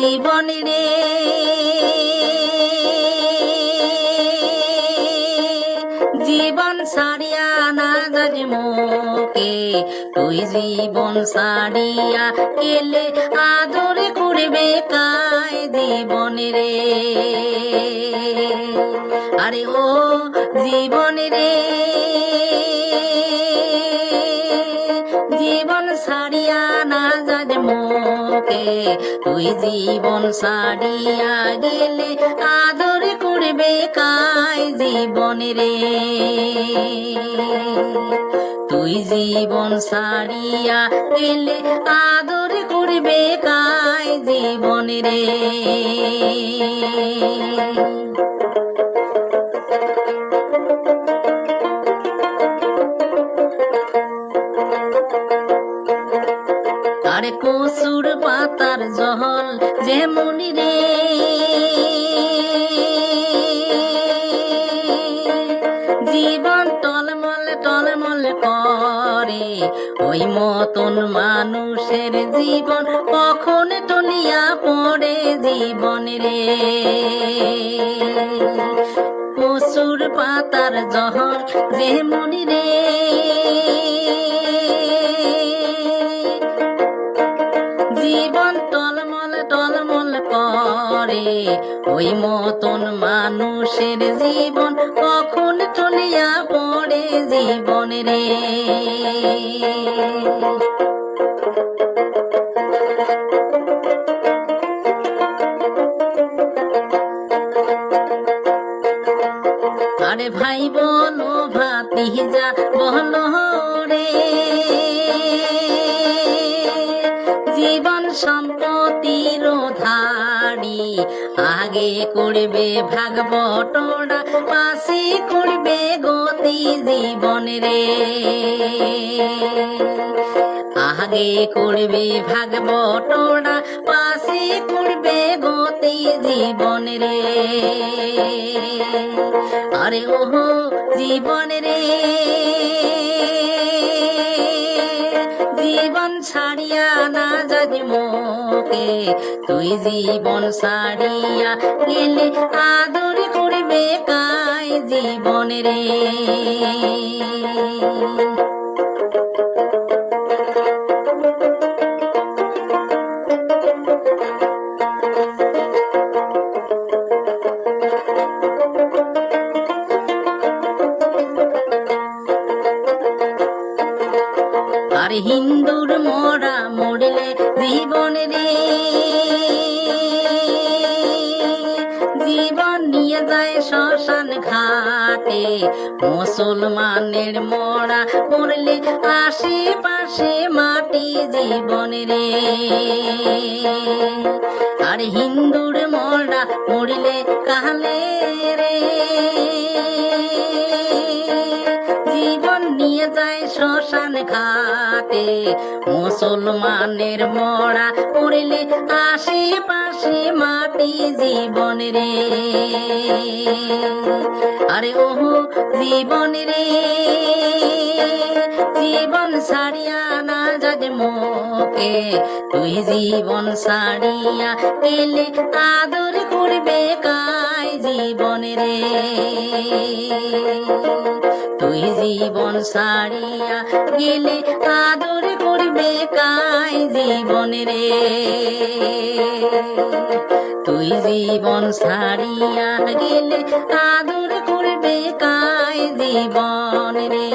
জীবন রে জীবন ছাড়িয়া না যাজ মোকে তুই জীবন ছাড়িয়া গেলে আদর করবে কায় জীবন রে আরে ও জীবন রে জীবন ছাড়িয়া না যাজ মোকে তুই জীবন ছাড়িয়া গেলে আদর করবে কায় জীবন রে তুই জীবন ছাড়িয়া গেলে আদর করবে কায় জীবন রে আরে কসুর পাতার জল যেমন রে জীবন টলমল টলমল করে ওই মতন মানুষের জীবন কখন টলিয়া পড়ে জীবন রে কসুর পাতার জল যেমন রে জীবন টলমল টলমল করে ওই মতন মানুষের জীবন কখন টলিয়া পড়ে জীবন রে আরে ভাই বলো ভাতিজা বলো রে জীবন সম্পত্তির ধারি আগে করবে ভাগ বটরা পাশে করবে গতি জীবন রে আগে করবে ভাগ বটরা পাশে করবে গতি জীবন রে আরে ওহো জীবন রে জীবন ছাড়িয়া না যাজ মোকে তুই জীবন ছাড়িয়া গেলে আদর করবে কায় জীবন রে আর হিন্দুর মরা মরলে জীবন রে জীবন নিয়ে যায় শ্মশান ঘাটে মুসলমানের মরা মরলে আশেপাশে মাটি জীবন রে আর হিন্দুর মরা মরলে কালে রে জীবন নিয়ে যায় শ্মশান ঘাটে মুসলমানের মরা পড়লে আশেপাশে মাটি জীবন রে আরে ওহো জীবন রে জীবন ছাড়িয়া না যাজ মোকে তুই জীবন ছাড়িয়া গেলে আদর করবে কায় জীবন রে তুই জীবন ছাড়িয়া গেলে আদর করবে কায় জীবন রে তুই জীবন ছাড়িয়া গেলে আদর করবে কায় জীবন রে